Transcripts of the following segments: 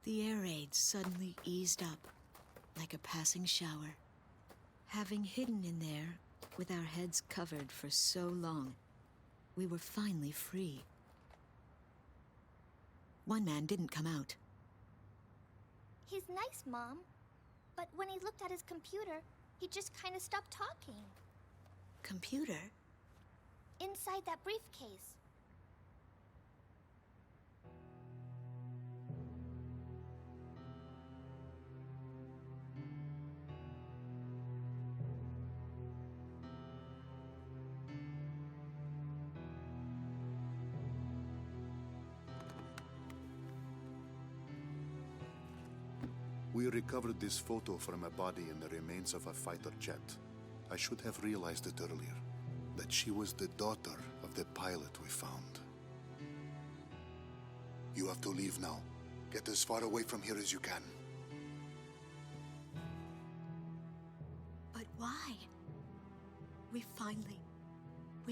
The air raid suddenly eased up, like a passing shower. Having hidden in there, with our heads covered for so long, we were finally free. One man didn't come out. He's nice, Mom. But when he looked at his computer, he just kind of stopped talking. Computer? Inside that briefcase. We recovered this photo from a body in the remains of a fighter jet. I should have realized it earlier, that she was the daughter of the pilot we found. You have to leave now. Get as far away from here as you can. But why? We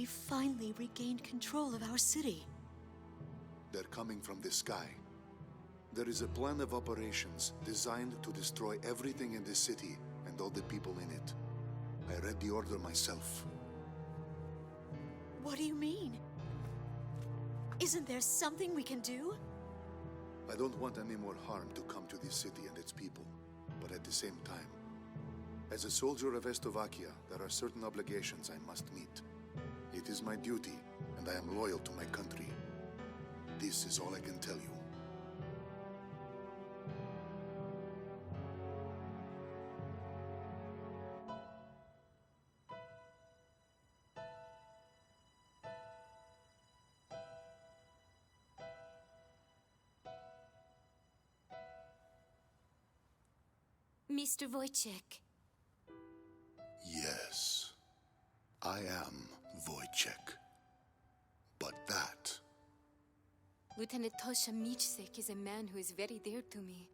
finally regained control of our city. They're coming from the sky. There is a plan of operations designed to destroy everything in the city and all the people in it. I read the order myself. What do you mean? Isn't there something we can do? I don't want any more harm to come to this city and its people, but at the same time, as a soldier of Estovakia, there are certain obligations I must meet. It is my duty, and I am loyal to my country. This is all I can tell you. Mr. Wojciech. Yes, I am Wojciech. But that... Lieutenant Tosha Michsek is a man who is very dear to me.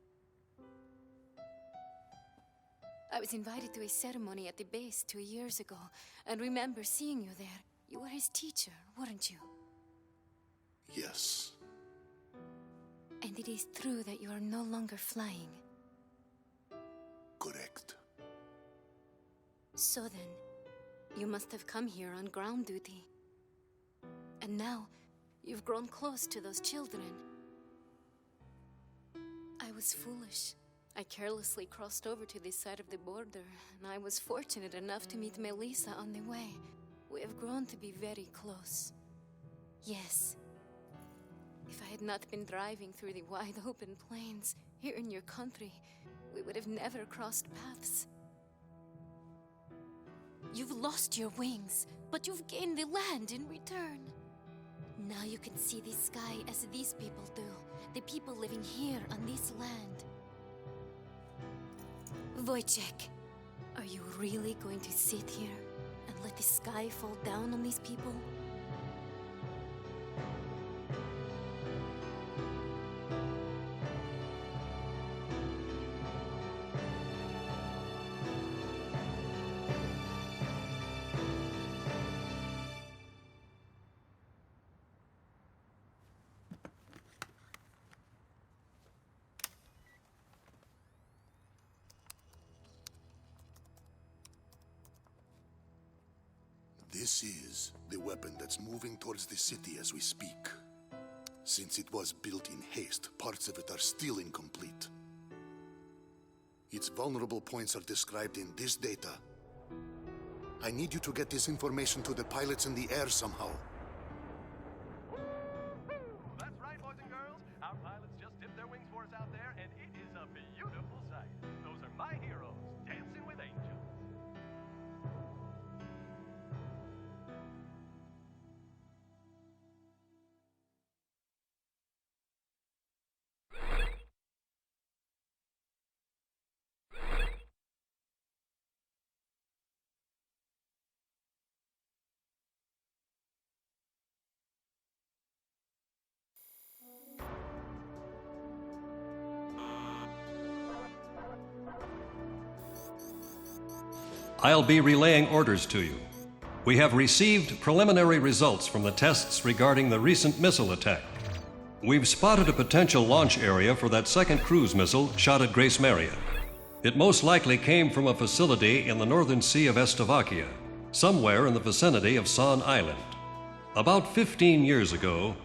I was invited to a ceremony at the base 2 years ago, and remember seeing you there. You were his teacher, weren't you? Yes. And it is true that you are no longer flying. Correct. So then, you must have come here on ground duty. And now, you've grown close to those children. I was foolish. I carelessly crossed over to this side of the border, and I was fortunate enough to meet Melissa on the way. We have grown to be very close. Yes. If I had not been driving through the wide open plains, here in your country, we would have never crossed paths. You've lost your wings, but you've gained the land in return. Now you can see the sky as these people do, the people living here on this land. Wojciech, are you really going to sit here and let the sky fall down on these people? This is the weapon that's moving towards the city as we speak. Since it was built in haste, parts of it are still incomplete. Its vulnerable points are described in this data. I need you to get this information to the pilots in the air somehow. That's right, boys and girls. Our pilots just dipped their wings for us out there, and it is a beautiful sight. Those are my heroes, dancing with angels. I'll be relaying orders to you. We have received preliminary results from the tests regarding the recent missile attack. We've spotted a potential launch area for that second cruise missile shot at Grace Maria. It most likely came from a facility in the northern sea of Slovakia, somewhere in the vicinity of San Island. About 15 years ago,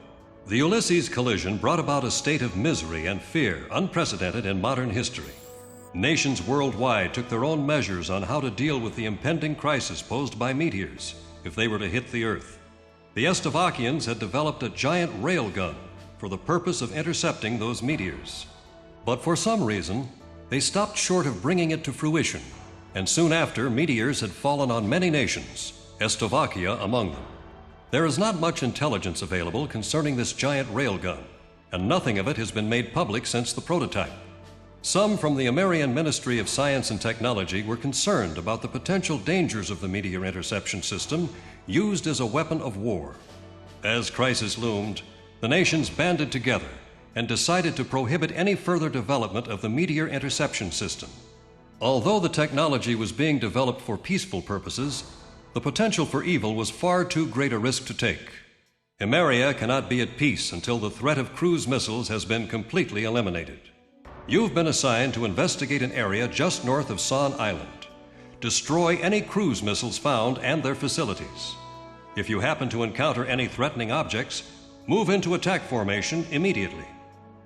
the Ulysses collision brought about a state of misery and fear unprecedented in modern history. Nations worldwide took their own measures on how to deal with the impending crisis posed by meteors if they were to hit the Earth. The Slovakians had developed a giant railgun for the purpose of intercepting those meteors. But for some reason, they stopped short of bringing it to fruition, and soon after, meteors had fallen on many nations, Slovakia among them. There is not much intelligence available concerning this giant railgun, and nothing of it has been made public since the prototype. Some from the American Ministry of Science and Technology were concerned about the potential dangers of the meteor interception system used as a weapon of war. As crisis loomed, the nations banded together and decided to prohibit any further development of the meteor interception system. Although the technology was being developed for peaceful purposes, the potential for evil was far too great a risk to take. Emeria cannot be at peace until the threat of cruise missiles has been completely eliminated. You've been assigned to investigate an area just north of San Island. Destroy any cruise missiles found and their facilities. If you happen to encounter any threatening objects, move into attack formation immediately.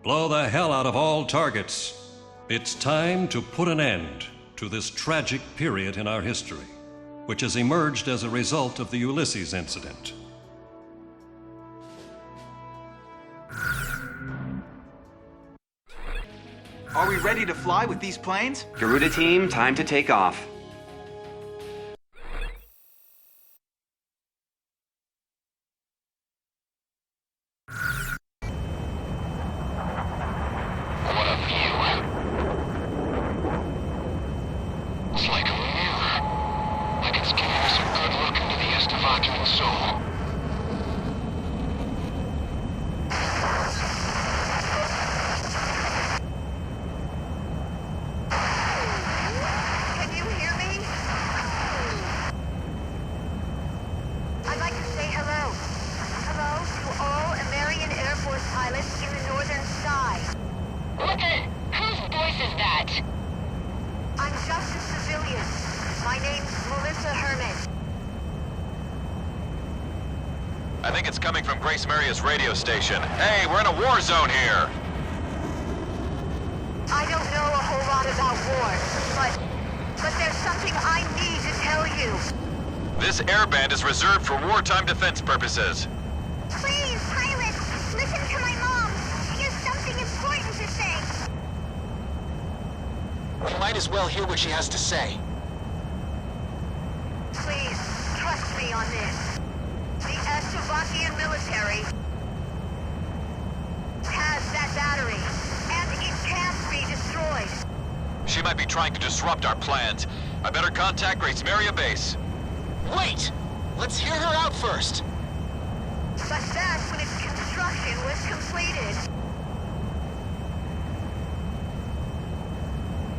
Blow the hell out of all targets. It's time to put an end to this tragic period in our history, which has emerged as a result of the Ulysses incident. Are we ready to fly with these planes? Garuda team, time to take off. What a view. It's like a mirror. Like it's giving us a good look into the Slovakian soul. Can you hear me? I'd like to say hello. Hello to all American Air Force pilots in the northern sky. What the? Whose voice is that? I'm just a civilian. My name's Melissa Herman. I think it's coming from Grace Maria's radio station. Hey, we're in a war zone here. I don't know a whole lot about war, but there's something I need to tell you. This airband is reserved for wartime defense purposes. Please, pilot, listen to my mom. She has something important to say. We might as well hear what she has to say. Please, trust me on this. The Slovakian military has that battery, and it can't be destroyed. She might be trying to disrupt our plans. I better contact Grace Maria Base. Wait! Let's hear her out first. But that's when its construction was completed.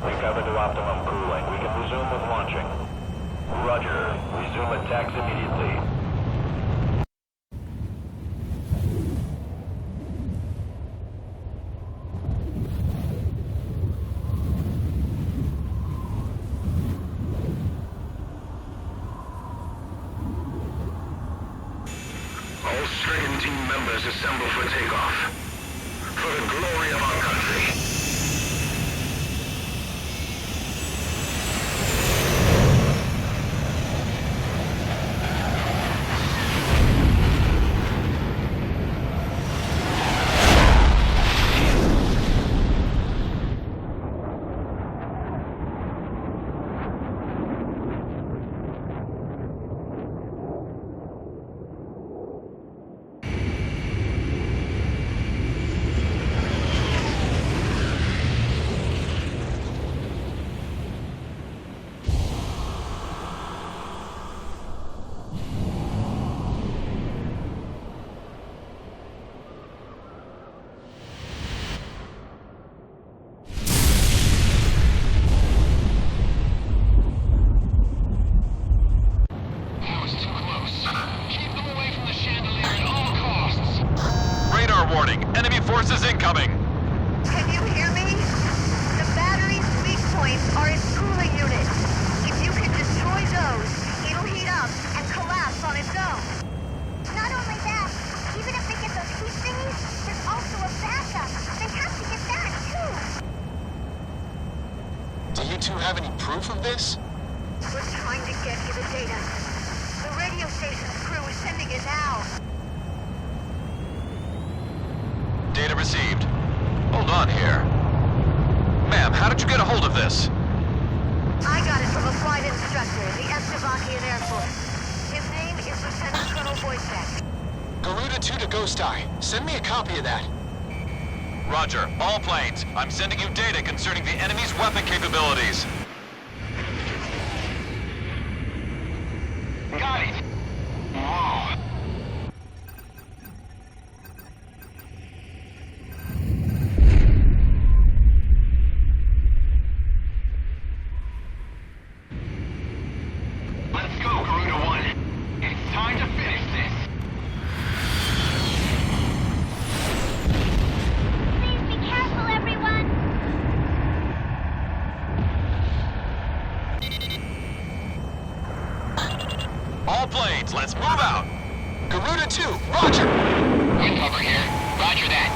Recover to optimum cooling. We can resume with launching. Roger. Resume attacks immediately. All stricken team members assemble for takeoff. For the glory of our country. you two have any proof of this? We're trying to get you the data. The radio station's crew is sending it now. Data received. Hold on here. Ma'am, how did you get a hold of this? I got it from a flight instructor in the Slovakian Air Force. His name is Lieutenant Colonel Wojtek. Garuda 2 to Ghost Eye. Send me a copy of that. Roger. All planes. I'm sending you data concerning the enemy's weapon capabilities. Got it. Whoa. Let's go, Garuda 1. It's time to finish this. Please be careful, everyone. All planes, let's move out. Garuda 2, roger. Wind cover here. Roger that.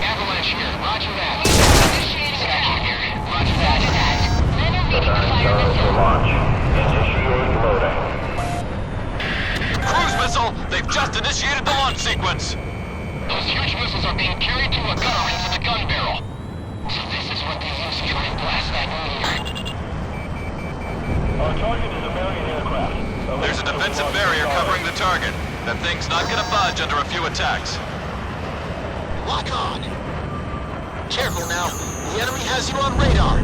Avalanche here. Roger that. Satchel here. Roger that. Cruise missile, they've just initiated the launch sequence. Those huge missiles are being carried to a gunner into the gun barrel. So this is what they use to try and blast that meteor. Our target is a Marion aircraft. There's a defensive barrier covering the target. That thing's not gonna budge under a few attacks. Lock on. Careful now. The enemy has you on radar.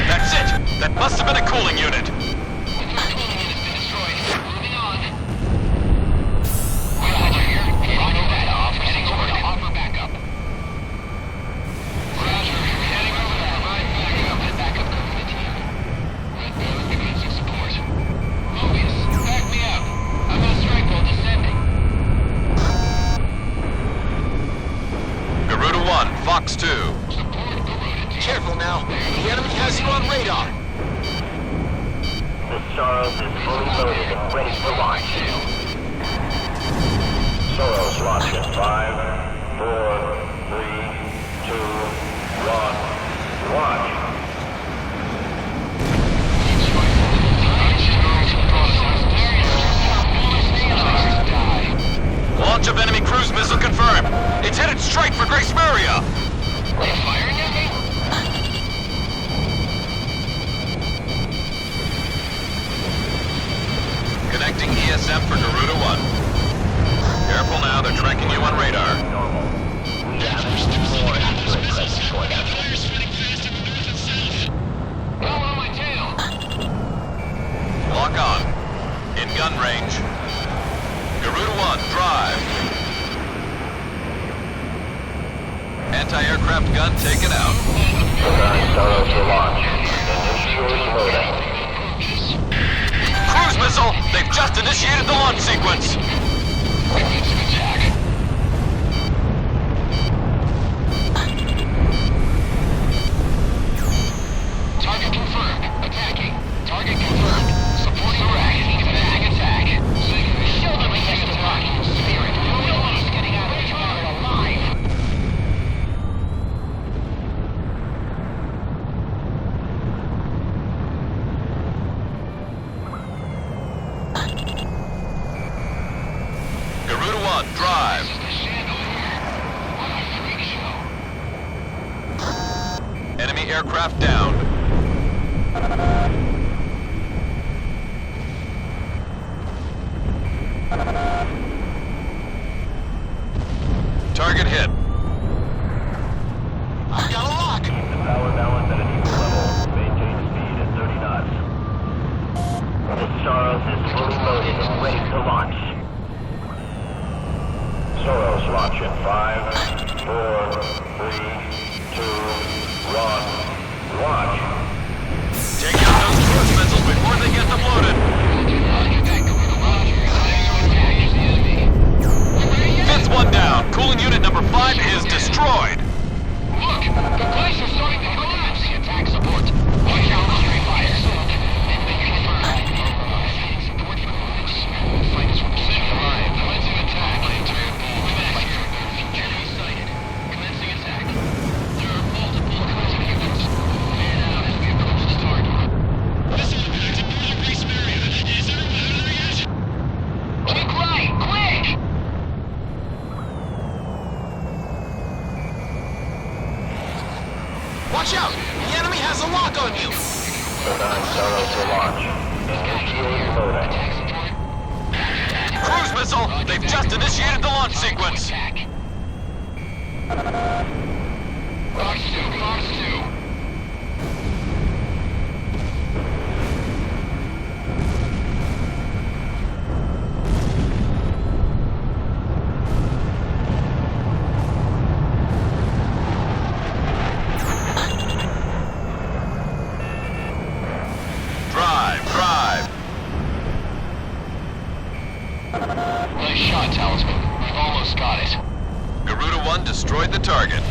That's it! That must have been a cooling unit. The third cooling unit's been destroyed. Moving on. Roger here. Roger that. Heading over to offer backup. Roger. Heading over to provide backup. Head backup Garuda team. Red Barrel commencing support. Mobius, back me up. I'm on strike while descending. Garuda 1, Fox 2. Support Garuda team. Careful now. The enemy has you on radar. The Soros is fully loaded and ready for launch. Soros launch in 5, 4, 3, 2, 1, launch. Launch of enemy cruise missile confirmed. It's headed straight for Grace Maria. They firing at me? Connecting ESM for Garuda 1. Careful now, they're tracking you on radar. Going on my tail. Lock on. In gun range. Garuda 1, drive. Anti-aircraft gun taken out. Soros to launch. Initiate loading. Cruise missile! They've just initiated the launch sequence! Commencing attack. Target confirmed. Attacking. Target confirmed. Supporting rack. Commencing attack. Show them a test of rocket spirit. No one is getting out of this battle alive. Garuda 1, drive. What a freak show. Enemy aircraft down. Target hit. I've got a lock. Keep the power balance at an equal level. Maintain speed at 30 knots. The Soros is fully loaded and ready to launch. Soros launch in 5, 4, 3, 2, 1, launch. Take out those cruise missiles before they get them loaded. Fifth one down. Cooling unit number 5 is destroyed. Look, the place is starting to collapse. Attack support. Watch out, straight fire. Support for this. Fight is from City Alive. Commencing attack. Enemy sighted. Commencing attack. There are multiple cruising units. Man out as we approach Watch out! The enemy has a lock on you! Command Charles to launch. Initiate loading. Cruise missile! They've just initiated the launch sequence! Fox 2, Fox 2. Nice shot, Talisman. We've almost got it. Garuda 1 destroyed the target.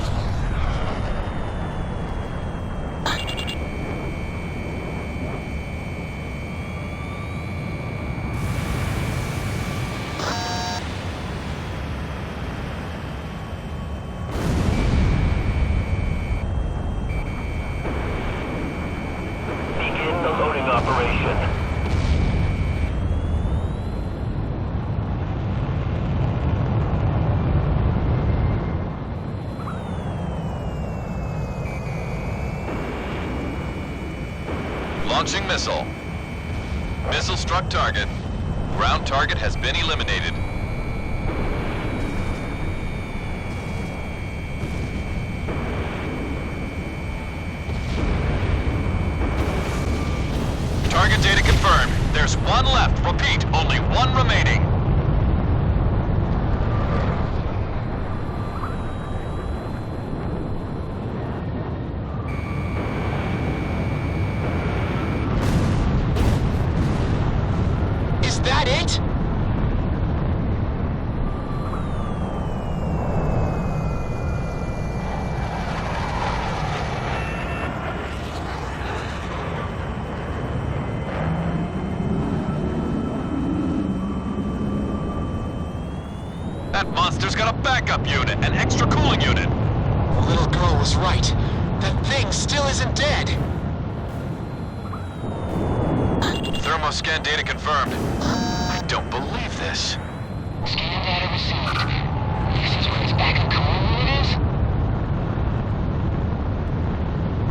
Begin the loading operation. Launching missile. Missile struck target. Ground target has been eliminated. Target data confirmed. There's one left. Repeat, only one remaining. Is that it? That monster's got a backup unit, an extra cooling unit. The little girl was right. That thing still isn't dead. Thermoscan data confirmed. I don't believe this. Scan data received. This is where its backup cooling unit is?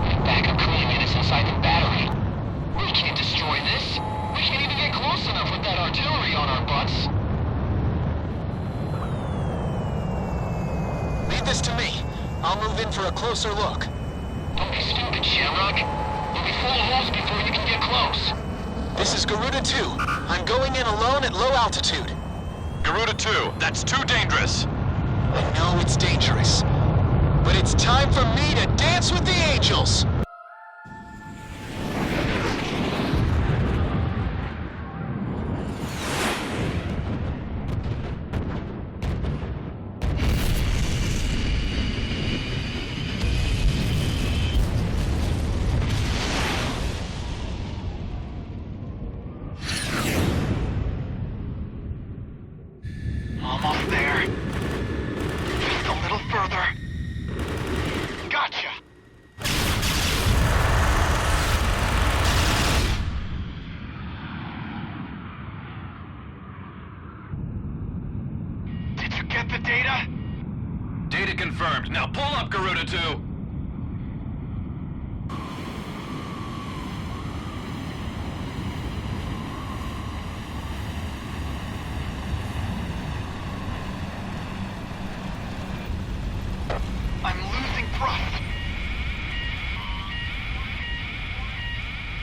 The backup cooling unit's inside the battery. We can't destroy this. We can't even get close enough with that artillery on our butts. Leave this to me. I'll move in for a closer look. Don't be stupid, Shamrock. You'll be full of holes before you can get close. This is Garuda 2. I'm going in alone at low altitude. Garuda 2, that's too dangerous. I know it's dangerous, but it's time for me to dance with the angels! Almost there. Just a little further. Gotcha! Did you get the data? Data confirmed. Now pull up, Garuda 2. I'm losing thrust.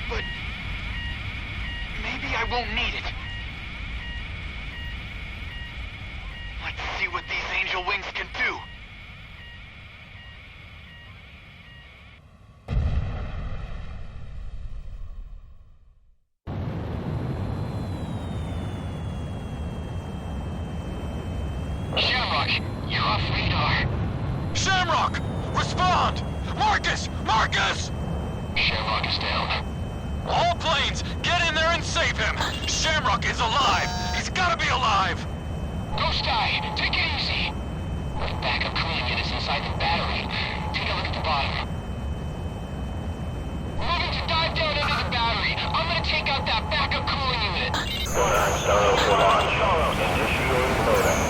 But maybe I won't need it. Let's see what these angel wings can do. Shamrock, you're off radar. Shamrock! Respond! Marcus! Marcus! Shamrock is down. All planes, get in there and save him! Shamrock is alive! He's gotta be alive! Ghost Eye, take it easy. The backup cooling unit is inside the battery. Take a look at the bottom. Moving to dive down into the battery. I'm gonna take out that backup cooling unit. Command Charles to launch. Initiate loading.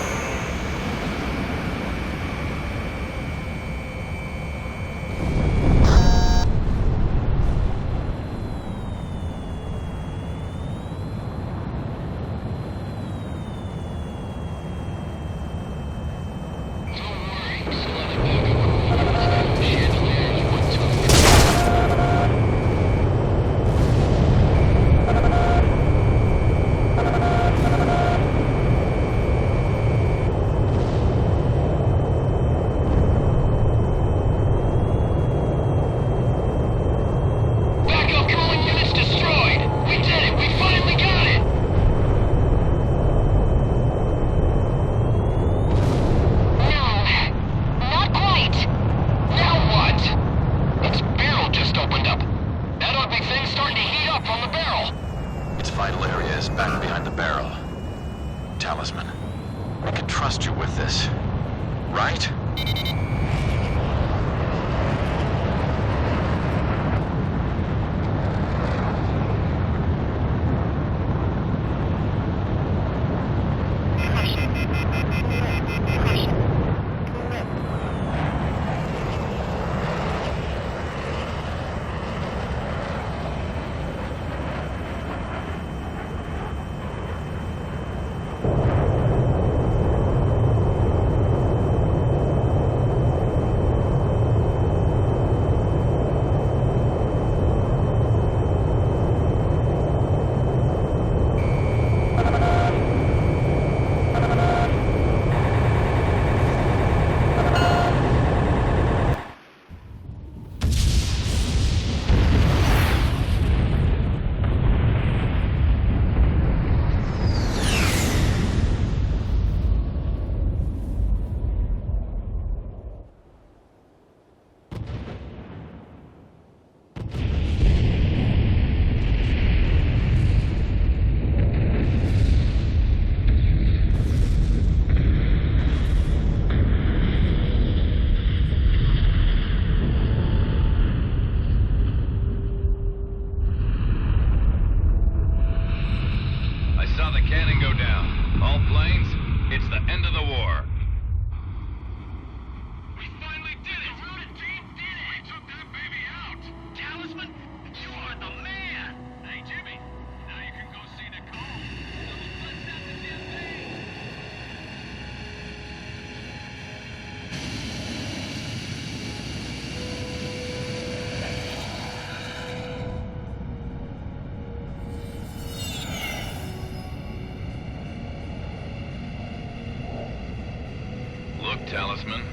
Talisman,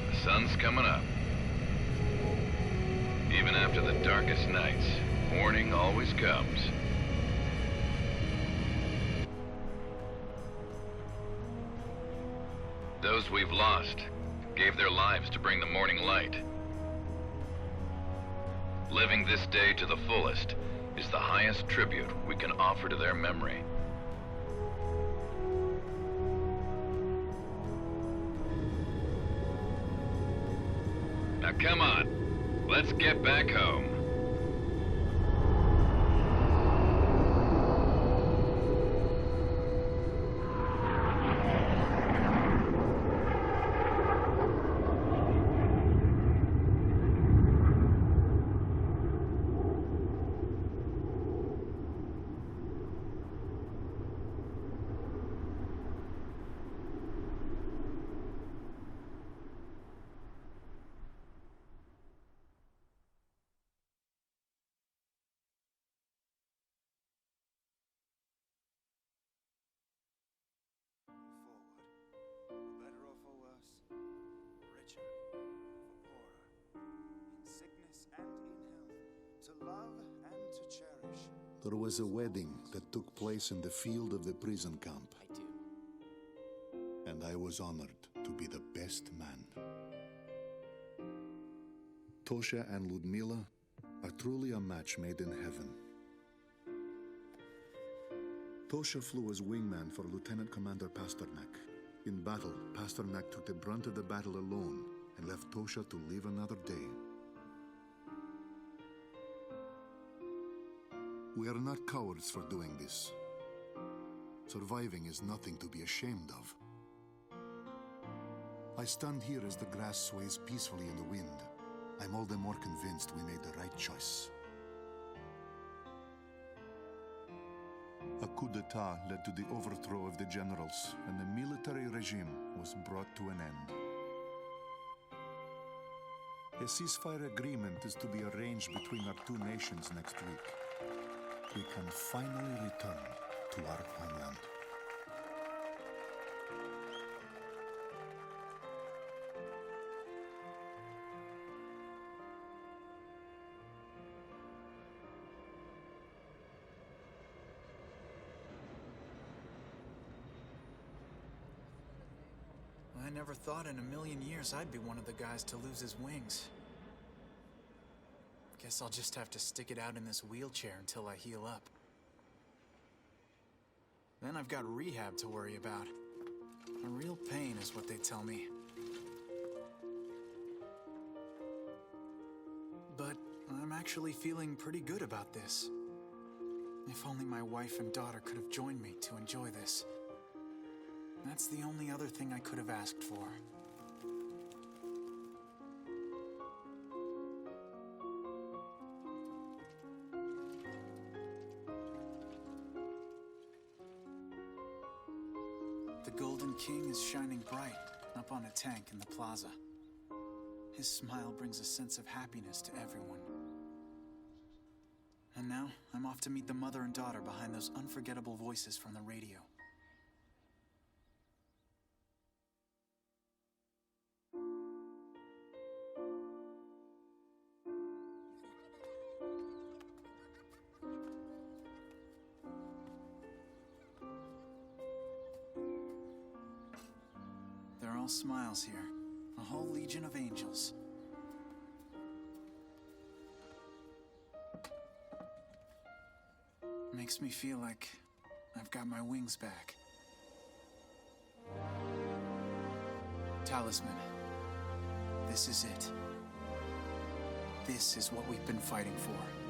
the sun's coming up. Even after the darkest nights, morning always comes. Those we've lost gave their lives to bring the morning light. Living this day to the fullest is the highest tribute we can offer to their memory. Now come on, let's get back home. There was a wedding that took place in the field of the prison camp. I do. And I was honored to be the best man. Tosha and Ludmila are truly a match made in heaven. Tosha flew as wingman for Lieutenant Commander Pasternak. In battle, Pasternak took the brunt of the battle alone and left Tosha to live another day. We are not cowards for doing this. Surviving is nothing to be ashamed of. I stand here as the grass sways peacefully in the wind. I'm all the more convinced we made the right choice. A coup d'etat led to the overthrow of the generals, and the military regime was brought to an end. A ceasefire agreement is to be arranged between our two nations next week. We can finally return to our homeland. I never thought in a million years I'd be one of the guys to lose his wings. Guess I'll just have to stick it out in this wheelchair until I heal up. Then I've got rehab to worry about. A real pain is what they tell me. But I'm actually feeling pretty good about this. If only my wife and daughter could have joined me to enjoy this. That's the only other thing I could have asked for. The Golden King is shining bright up on a tank in the plaza. His smile brings a sense of happiness to everyone. And now, I'm off to meet the mother and daughter behind those unforgettable voices from the radio. They're all smiles here. A whole legion of angels. Makes me feel like I've got my wings back. Talisman. This is it. This is what we've been fighting for.